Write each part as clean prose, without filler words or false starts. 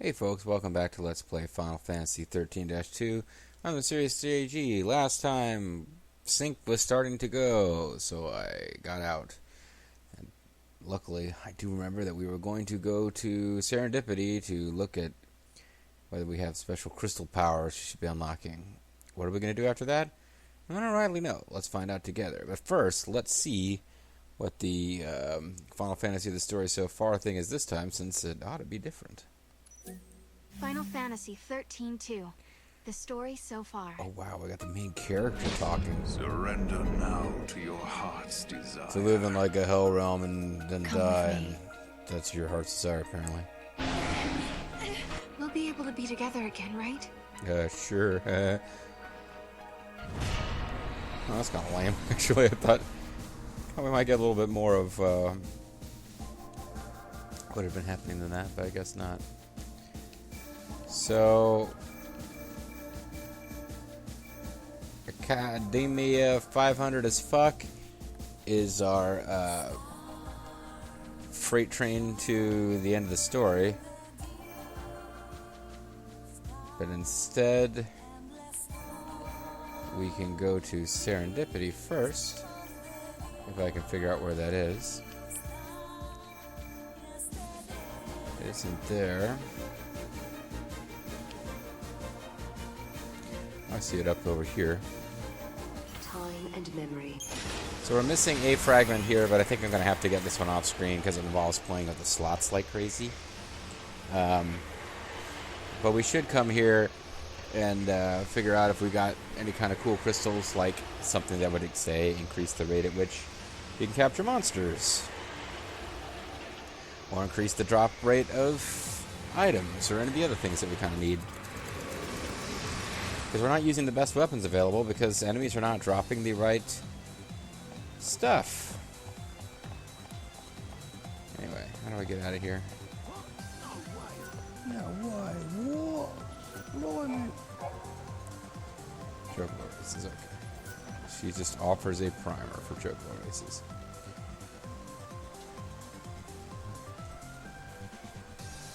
Hey folks, welcome back to Let's Play Final Fantasy XIII-2. I'm the Serious JG. Last time, sync was starting to go, so I got out. And luckily, I do remember that we were going to go to Serendipity to look at whether we have special crystal powers we should be unlocking. What are we going to do after that? I don't rightly know. Let's find out together. But first, let's see what the Final Fantasy of the Story So Far thing is this time, since it ought to be different. Final Fantasy XIII-2. The story so far. Oh wow, we got the main character talking. Surrender now to your heart's desire. To live in like a hell realm and then Come die. with me. And that's your heart's desire, apparently. We'll be able to be together again, right? Sure. Oh, that's kind of lame, actually. I thought we might get a little bit more of what had been happening than that, but I guess not. So, Academia 500 as fuck is our freight train to the end of the story. But instead, we can go to Serendipity first, if I can figure out where that is. It isn't there. I see it up over here. Time and memory. So we're missing a fragment here, but I think I'm going to have to get this one off screen because it involves playing with the slots like crazy. But we should come here and figure out if we got any kind of cool crystals, like something that would, say, increase the rate at which you can capture monsters. Or increase the drop rate of items, or any of the other things that we kind of need. Because we're not using the best weapons available because enemies are not dropping the right stuff. Anyway, how do I get out of here? Now why? What? Chocobo races, okay. She just offers a primer for Chocobo races.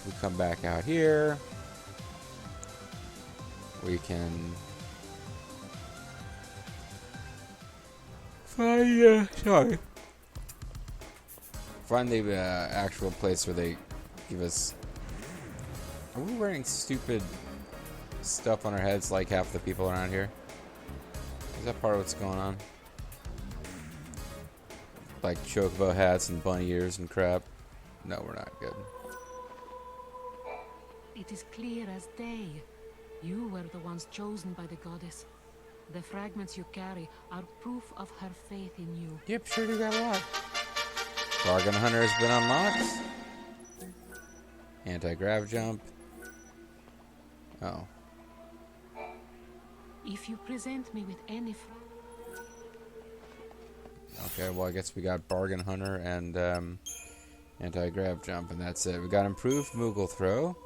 We come back out here. We can find the actual place where they give us. Are we wearing stupid stuff on our heads like half the people around here? Is that part of what's going on? Like chocobo hats and bunny ears and crap? No, we're not good. It is clear as day. You were the ones chosen by the goddess. The fragments you carry are proof of her faith in you. Yep, sure do got a lot. Bargain Hunter has been unlocked. Anti-grav jump. Oh. If you present me with any Okay, well I guess we got Bargain Hunter and anti-grav jump, and that's it. We got improved Moogle throw.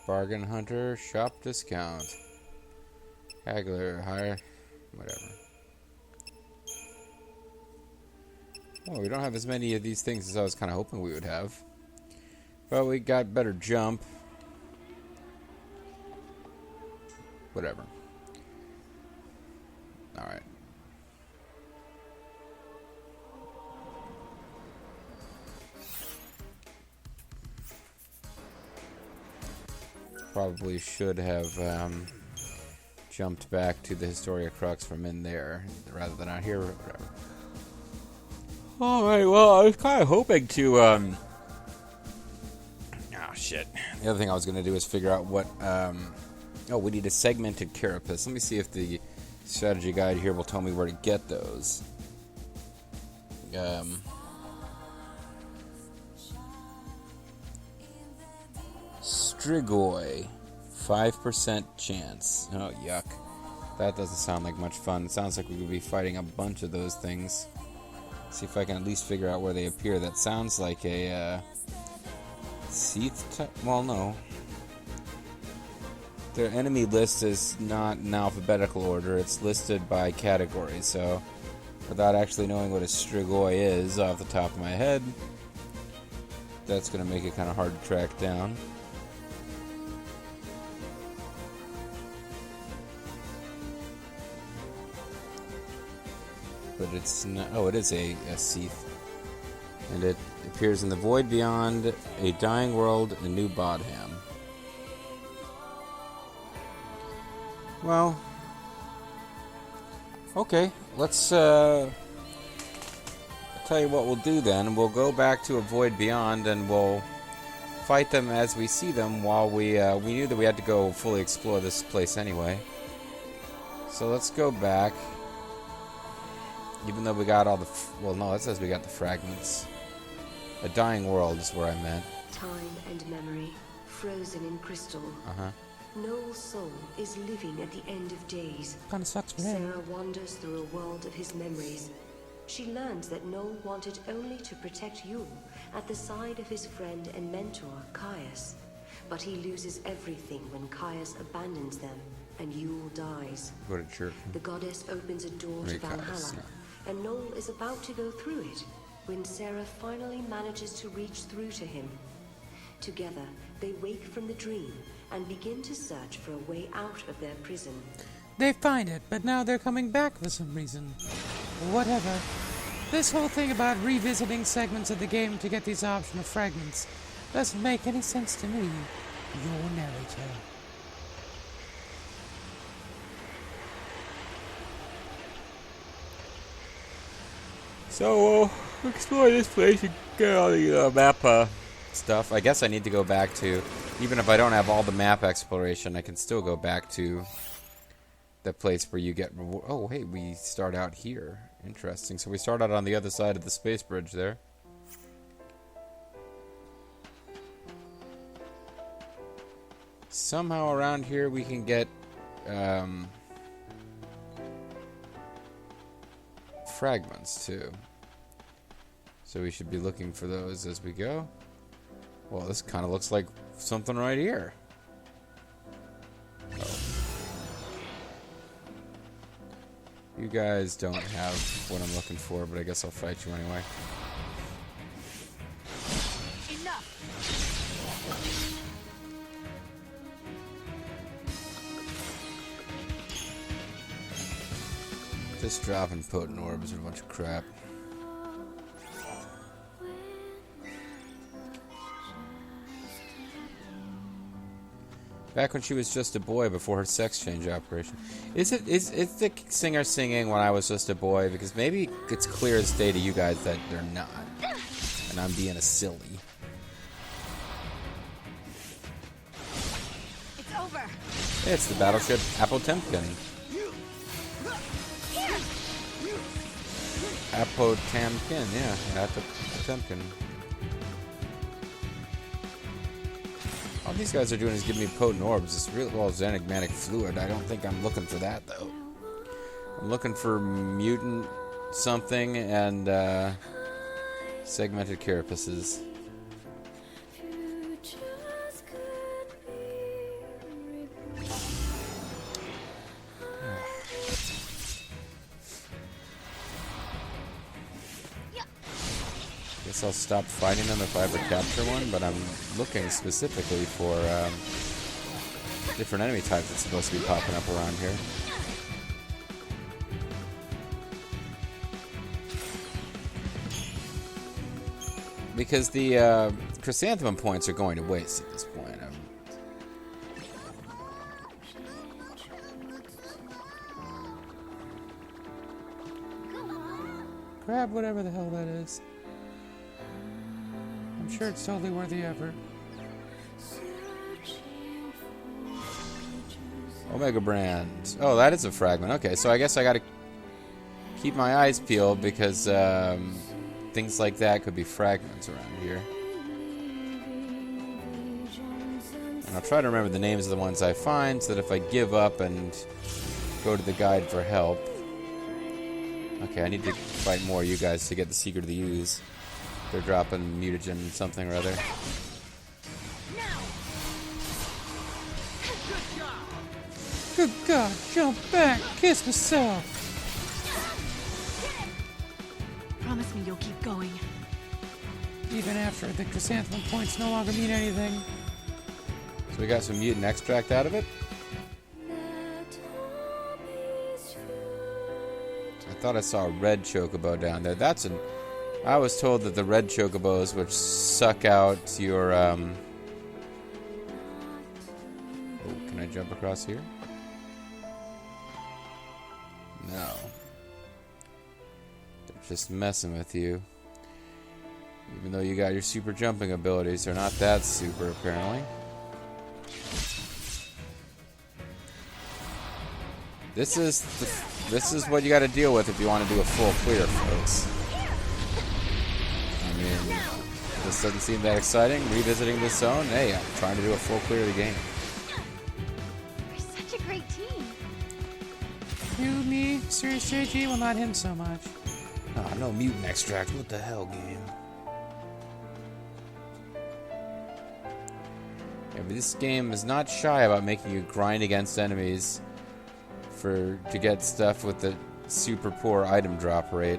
Bargain Hunter, shop discount. Haggler, higher, whatever. Well, we don't have as many of these things as I was kind of hoping we would have. But we got better jump. Whatever. Alright. Probably should have jumped back to the Historia Crux from in there rather than out here. Whatever. Alright, well, I was kind of hoping to, oh, shit. The other thing I was going to do is figure out what, oh, we need a segmented carapace. Let me see if the strategy guide here will tell me where to get those. Strigoi, 5% chance. Oh, yuck. That doesn't sound like much fun. It sounds like we would be fighting a bunch of those things. See if I can at least figure out where they appear. That sounds like a, Seath type? Well, no. Their enemy list is not in alphabetical order. It's listed by category, so without actually knowing what a Strigoi is off the top of my head, that's going to make it kind of hard to track down. But it's not... Oh, it is a Seath. And it appears in the Void Beyond, A Dying World, and New Bodham. Well... Okay, let's... I'll tell you what we'll do then. We'll go back to A Void Beyond, and we'll fight them as we see them while we knew that we had to go fully explore this place anyway. So let's go back. Even though we got all the... Well, no, it says we got the fragments. A Dying World is where I meant. Time and memory, frozen in crystal. Uh-huh. Noel's soul is living at the end of days. Kinda sucks for him. Sarah wanders through a world of his memories. She learns that Noel wanted only to protect Yule at the side of his friend and mentor, Caius. But he loses everything when Caius abandons them and Yule dies. Go to church. The goddess opens a door to Valhalla, and Noel is about to go through it when Sarah finally manages to reach through to him. Together, they wake from the dream and begin to search for a way out of their prison. They find it, but now they're coming back for some reason. Whatever. This whole thing about revisiting segments of the game to get these optional fragments doesn't make any sense to me, your narrator. So we'll explore this place and get all the map stuff. I guess I need to go back to, even if I don't have all the map exploration, I can still go back to the place where you get reward. Oh, hey, we start out here. Interesting. So we start out on the other side of the space bridge there. Somehow around here we can get fragments too. So we should be looking for those as we go. Well, this kind of looks like something right here. Oh. You guys don't have what I'm looking for, but I guess I'll fight you anyway. Enough. Just dropping potent orbs are a bunch of crap. Back when she was just a boy before her sex change operation. Is the singer singing when I was just a boy? Because maybe it's clear as day to you guys that they're not. And I'm being a silly. It's over. It's the battleship Apotemkin. Apotemkin, yeah. Apotemkin. All these guys are doing is giving me potent orbs. It's real well as enigmatic fluid. I don't think I'm looking for that, though. I'm looking for mutant something and segmented carapaces. Guess I'll stop fighting them if I ever capture one, but I'm looking specifically for different enemy type that's supposed to be popping up around here. Because the chrysanthemum points are going to waste at this point. Grab whatever the hell that is. I'm sure it's totally worth the effort. Omega Brand. Oh, that is a fragment. Okay, so I guess I gotta keep my eyes peeled because things like that could be fragments around here. And I'll try to remember the names of the ones I find so that if I give up and go to the guide for help. Okay, I need to fight more of you guys to get the secret of the ooze. They're dropping mutagen something or other. Good God, jump back, kiss myself. Promise me you'll keep going. even after the chrysanthemum points no longer mean anything. So we got some mutant extract out of it. I thought I saw a red chocobo down there. I was told that the red chocobos would suck out your, Oh, can I jump across here? No. They're just messing with you. Even though you got your super jumping abilities, they're not that super, apparently. This is what you got to deal with if you want to do a full clear, folks. I mean, this doesn't seem that exciting. Revisiting this zone, hey, I'm trying to do a full clear of the game. We're such a great team. You, me, Serious JG, well, not him so much. Oh, no mutant extract. What the hell, game? Yeah, but this game is not shy about making you grind against enemies to get stuff with the super poor item drop rate.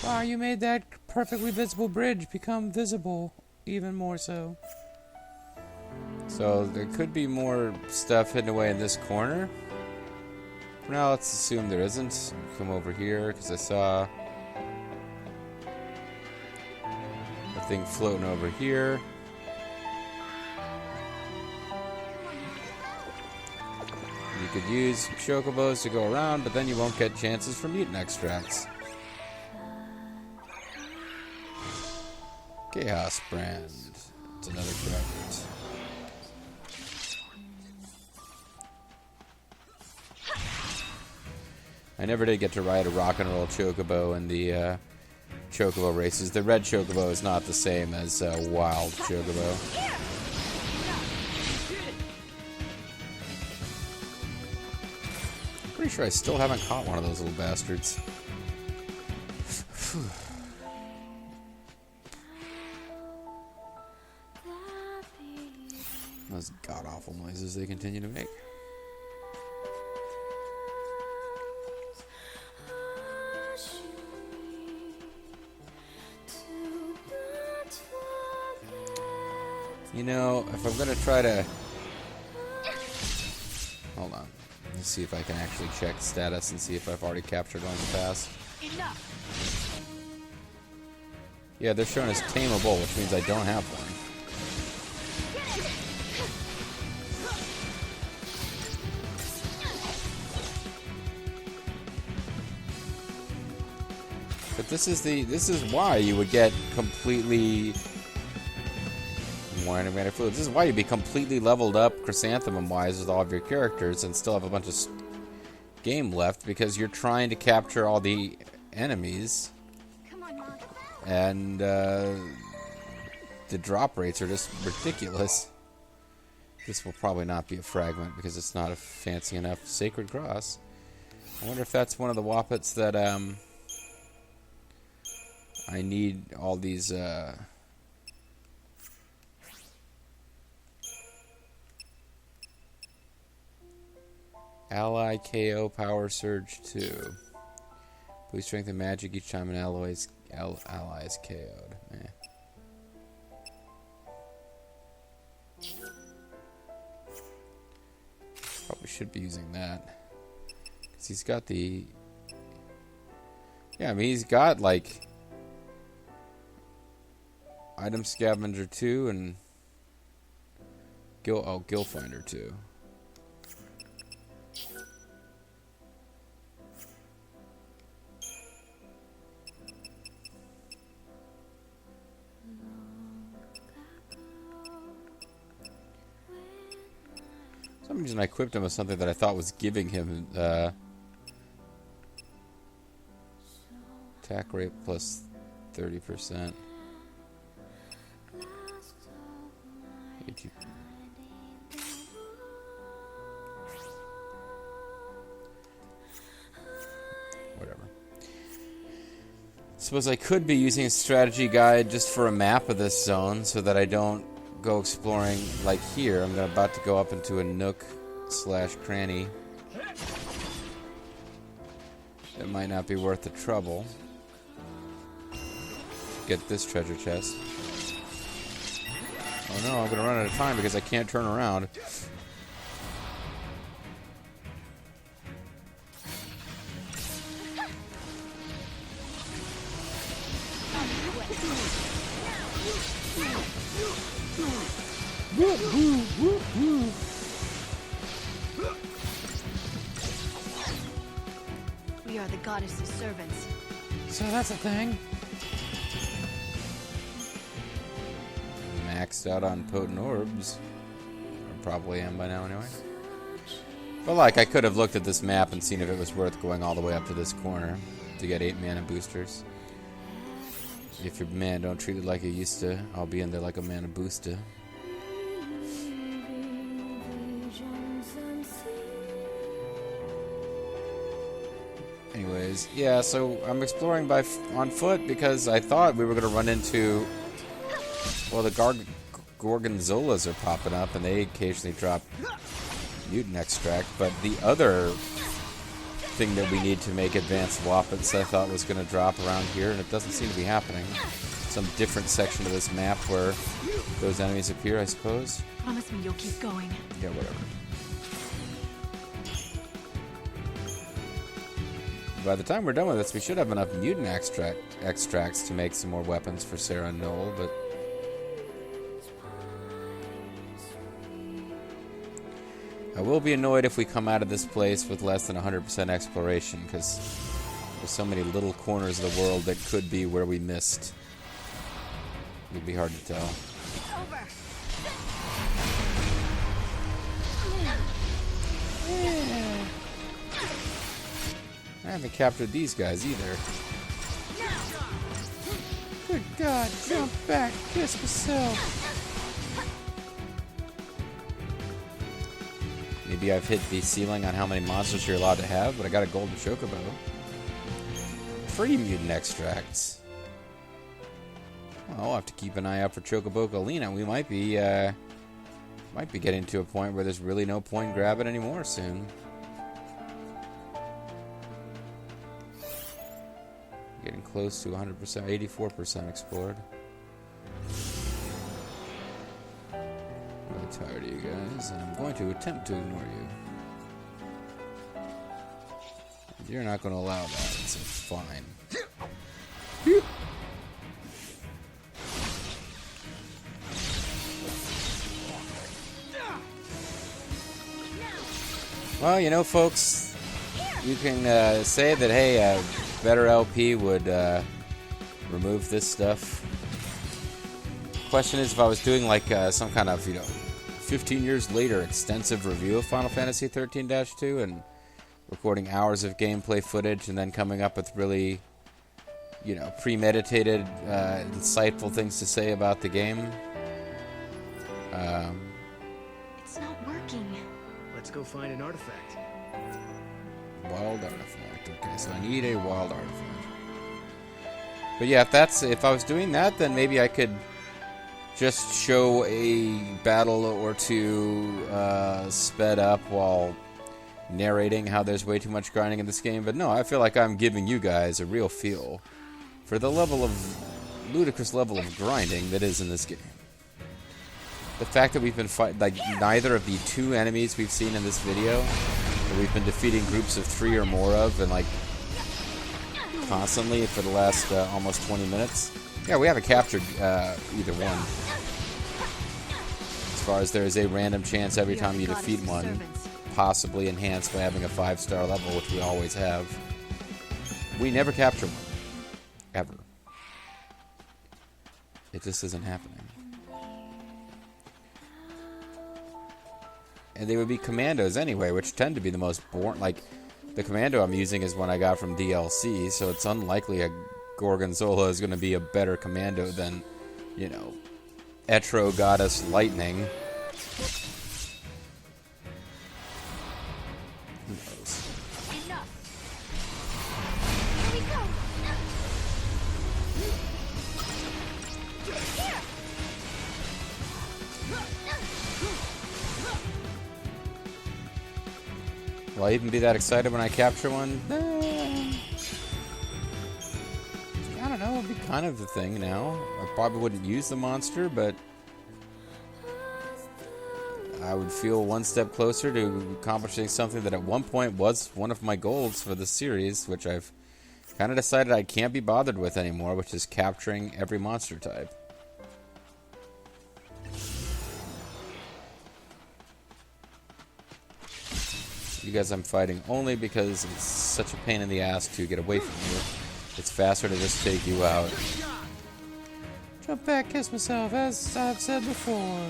Wow, you made that perfectly visible bridge become visible even more so. So there could be more stuff hidden away in this corner. For now, let's assume there isn't. Come over here, because I saw a thing floating over here. You could use chocobos to go around, but then you won't get chances for mutant extracts. Chaos Brand. It's another credit. I never did get to ride a rock and roll chocobo in the chocobo races. The red chocobo is not the same as wild chocobo. I'm pretty sure I still haven't caught one of those little bastards. Those god-awful noises they continue to make. You know, if I'm gonna try to... Hold on. Let's see if I can actually check status and see if I've already captured one in the past. Enough. Yeah, they're showing as tameable, which means I don't have one. But this is why you would get completely... This is why you'd be completely leveled up chrysanthemum-wise with all of your characters and still have a bunch of game left because you're trying to capture all the enemies. Come on, Mom. And the drop rates are just ridiculous. This will probably not be a fragment because it's not a fancy enough sacred cross. I wonder if that's one of the wappets that I need all these Ally KO Power Surge 2. Boost strength and magic each time an ally is KO'd. Probably should be using that. Because he's got the... Yeah, I mean, he's got, like... Item Scavenger 2 and... Gill Finder 2. For some reason I equipped him with something that I thought was giving him attack rate plus 30%. Whatever. Suppose I could be using a strategy guide just for a map of this zone so that I don't go exploring like here. I'm about to go up into a nook / cranny. it might not be worth the trouble. Get this treasure chest. Oh no, I'm gonna run out of time because I can't turn around. We are the goddess's servants. So that's a thing. Maxed out on potent orbs. Or probably am by now anyway. But like, I could have looked at this map and seen if it was worth going all the way up to this corner to get 8 mana boosters. If your man don't treat it like you used to, I'll be in there like a mana booster. Anyways, yeah, so I'm exploring on foot because I thought we were going to run into... Well, the Gorgonzolas are popping up, and they occasionally drop mutant extract, but the other thing that we need to make advanced Wappets I thought was going to drop around here, and it doesn't seem to be happening. Some different section of this map where those enemies appear, I suppose. Promise me you'll keep going. Yeah, whatever. By the time we're done with this, we should have enough mutant extracts to make some more weapons for Sarah and Noel, but... I will be annoyed if we come out of this place with less than 100% exploration, because there's so many little corners of the world that could be where we missed. It'd be hard to tell. It's over. I haven't captured these guys either. Good God, jump back, kiss myself. Maybe I've hit the ceiling on how many monsters you're allowed to have, but I got a golden chocobo. Free mutant extracts. Well, I'll have to keep an eye out for Chocobo Galena. We might be getting to a point where there's really no point grabbing anymore soon. Getting close to 100%, 84% explored. I'm really tired of you guys, and I'm going to attempt to ignore you. You're not going to allow that, so fine. Well, you know, folks, you can say that, hey, better LP would remove this stuff. Question is, if I was doing like some kind of, 15 years later extensive review of Final Fantasy XIII-2 and recording hours of gameplay footage and then coming up with really, premeditated, insightful things to say about the game. It's not working. Let's go find an artifact. Wild artifact. Okay, so I need a wild artifact. But yeah, if I was doing that, then maybe I could just show a battle or two sped up while narrating how there's way too much grinding in this game. But no, I feel like I'm giving you guys a real feel for the ludicrous level of grinding that is in this game. The fact that we've been neither of the 2 enemies we've seen in this video, that we've been defeating groups of 3 or more of, and constantly for the last almost 20 minutes. Yeah, we haven't captured either one. As far as there is a random chance every time you defeat one, possibly enhanced by having a 5-star level, which we always have. We never capture one. Ever. It just isn't happening. And they would be commandos anyway, which tend to be the most boring. Like, the commando I'm using is one I got from DLC, so it's unlikely a Gorgonzola is going to be a better commando than, Etro Goddess Lightning. Who knows? Enough. Here we go. Here. Will I even be that excited when I capture one? I don't know, it'd be kind of the thing now. I probably wouldn't use the monster, but I would feel one step closer to accomplishing something that at one point was one of my goals for the series, which I've kind of decided I can't be bothered with anymore, which is capturing every monster type. You guys I'm fighting only because it's such a pain in the ass to get away from you. It's faster to just take you out. Jump back, kiss myself, as I've said before.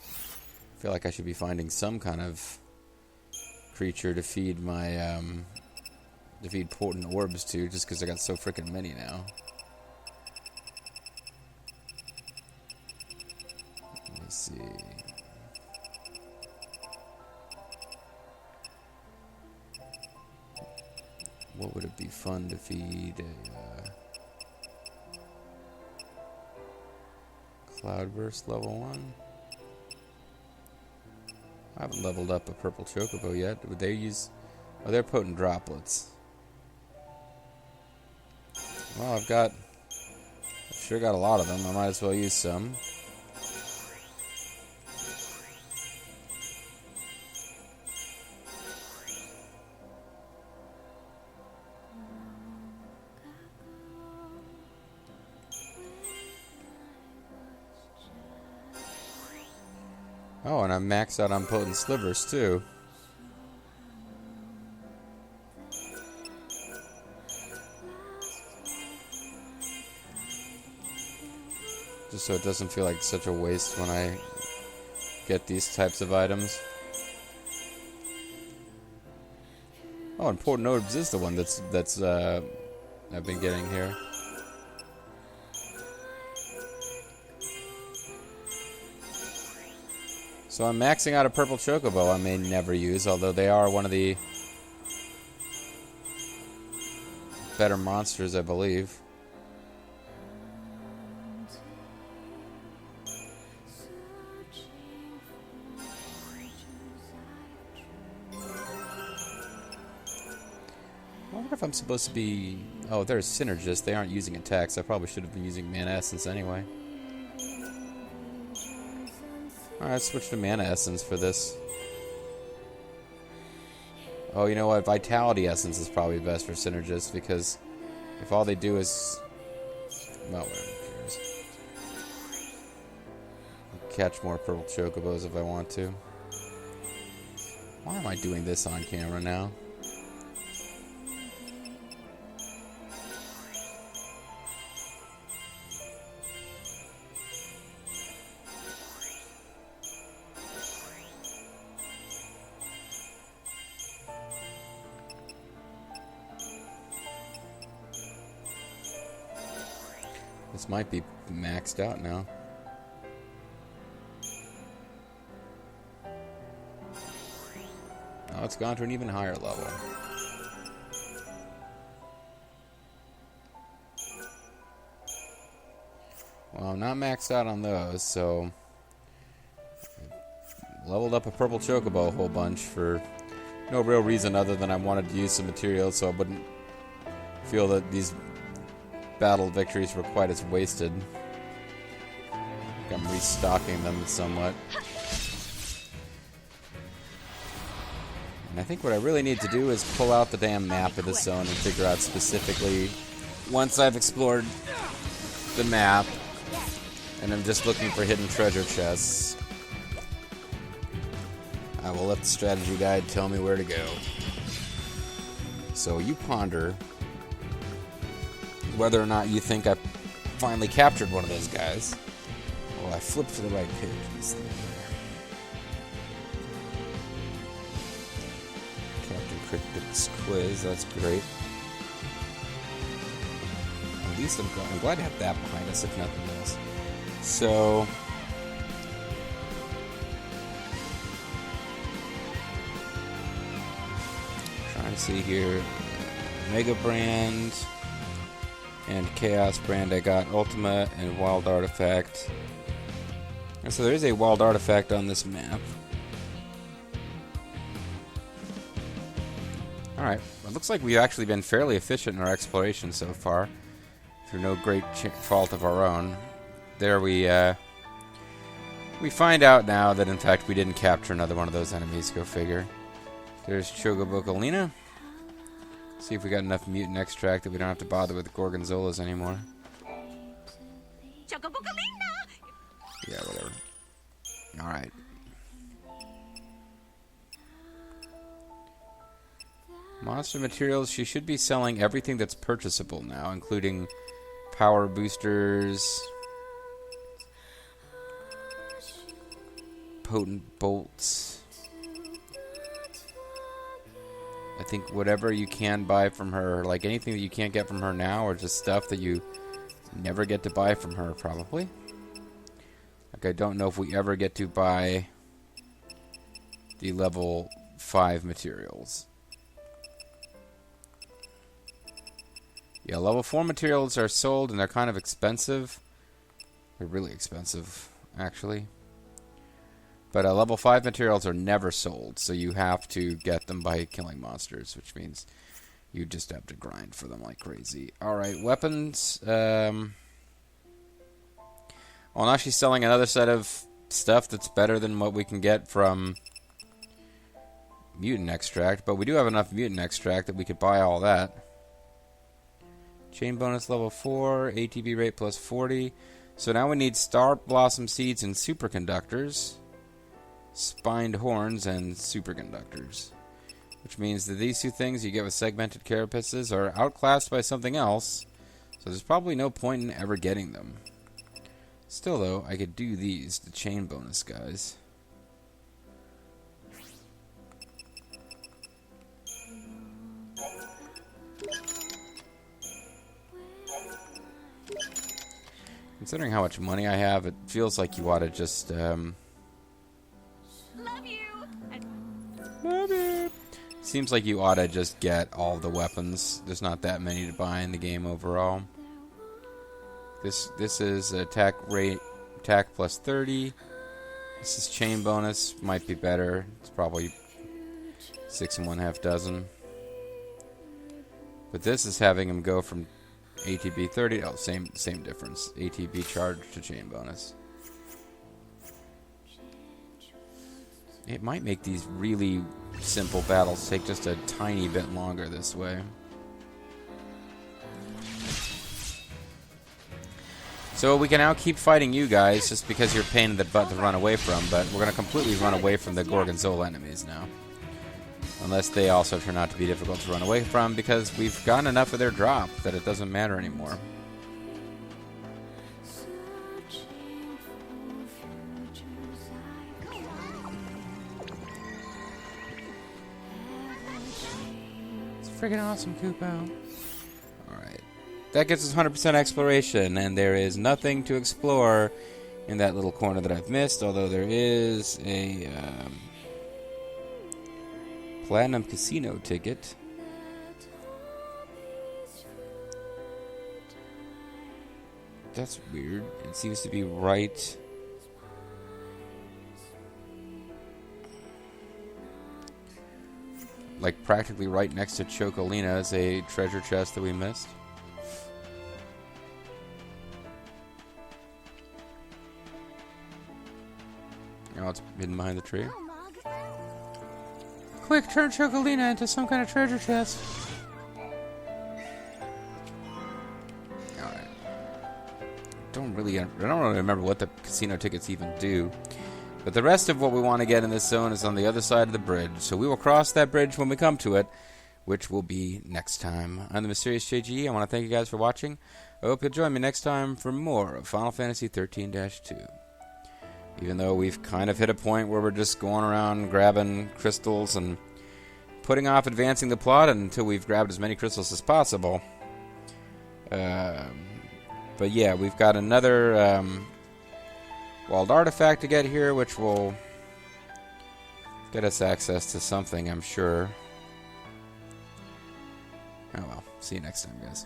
I feel like I should be finding some kind of creature to feed my, to feed potent orbs to, just because I got so freaking many now. Let me see. What would it be fun to feed a Cloudburst level 1? I haven't leveled up a purple chocobo yet. Would they use... Oh, they're potent droplets. Well, I've sure got a lot of them. I might as well use some. Oh, and I'm maxed out on potent slivers, too. Just so it doesn't feel like such a waste when I get these types of items. Oh, and potent orbs is the one that's I've been getting here. So I'm maxing out a purple chocobo I may never use, although they are one of the better monsters, I believe. I wonder if I'm supposed to be... Oh, they're synergists. They aren't using attacks. I probably should have been using Mana Essence anyway. Alright, switch to Mana Essence for this. Oh, you know what? Vitality Essence is probably best for synergists, because if all they do is... Well, whatever, who cares? I'll catch more purple chocobos if I want to. Why am I doing this on camera now? This might be maxed out now. Oh, it's gone to an even higher level. Well, I'm not maxed out on those, so... Leveled up a purple chocobo a whole bunch for no real reason other than I wanted to use some materials so I wouldn't feel that these battle victories were quite as wasted. I'm restocking them somewhat. And I think what I really need to do is pull out the damn map of the zone and figure out specifically, once I've explored the map and I'm just looking for hidden treasure chests, I will let the strategy guide tell me where to go. So you ponder whether or not you think I finally captured one of those guys. Well, I flipped to the right page. Captain Cryptic's quiz, that's great. At least I'm glad to have that behind us, if nothing else. So... trying to see here. Mega Brand... and Chaos Brand, I got Ultima and Wild Artifact. And so there is a Wild Artifact on this map. Alright, it looks like we've actually been fairly efficient in our exploration so far, through no great fault of our own. There we find out now that in fact we didn't capture another one of those enemies, go figure. There's Chogobokolina. See if we got enough mutant extract that we don't have to bother with the Gorgonzolas anymore. Yeah, whatever. Alright. Monster materials, she should be selling everything that's purchasable now, including power boosters, potent bolts. I think whatever you can buy from her, like anything that you can't get from her now, or just stuff that you never get to buy from her, probably. Like, I don't know if we ever get to buy the level 5 materials. Yeah, level 4 materials are sold, and they're kind of expensive. They're really expensive, actually. But level 5 materials are never sold, so you have to get them by killing monsters, which means you just have to grind for them like crazy. Alright, weapons. Well, now she's selling another set of stuff that's better than what we can get from mutant extract, but we do have enough mutant extract that we could buy all that. Chain bonus level 4, ATB rate plus 40. So now we need Star Blossom Seeds and Superconductors, Spined Horns, and Superconductors. Which means that these two things you get with Segmented Carapaces are outclassed by something else, so there's probably no point in ever getting them. Still though, I could do these, the chain bonus guys. Considering how much money I have, it feels like you ought to just, Love you. Love it. Seems like you ought to just get all the weapons. There's not that many to buy in the game overall. This is attack rate, attack plus 30. This is chain bonus, might be better. It's probably 6 1/2 dozen. But this is having him go from ATB 30. Oh, same difference. ATB charge to chain bonus. It might make these really simple battles take just a tiny bit longer this way. So we can now keep fighting you guys just because you're a pain in the butt to run away from, but we're going to completely run away from the Gorgonzola enemies now. Unless they also turn out to be difficult to run away from, because we've gotten enough of their drop that it doesn't matter anymore. It's friggin' awesome, Kupo. Alright. That gets us 100% exploration, and there is nothing to explore in that little corner that I've missed, although there is a Platinum Casino ticket. That's weird. It seems to be right... like practically right next to Chocolina is a treasure chest that we missed. Oh, it's hidden behind the tree. Quick, turn Chocolina into some kind of treasure chest. Alright. I don't really remember what the casino tickets even do. But the rest of what we want to get in this zone is on the other side of the bridge. So we will cross that bridge when we come to it, which will be next time. I'm the Mysterious JGE. I want to thank you guys for watching. I hope you'll join me next time for more of Final Fantasy XIII-2. Even though we've kind of hit a point where we're just going around grabbing crystals and putting off advancing the plot until we've grabbed as many crystals as possible. But yeah, we've got another walled artifact to get here, which will get us access to something, I'm sure. Oh well, see you next time, guys.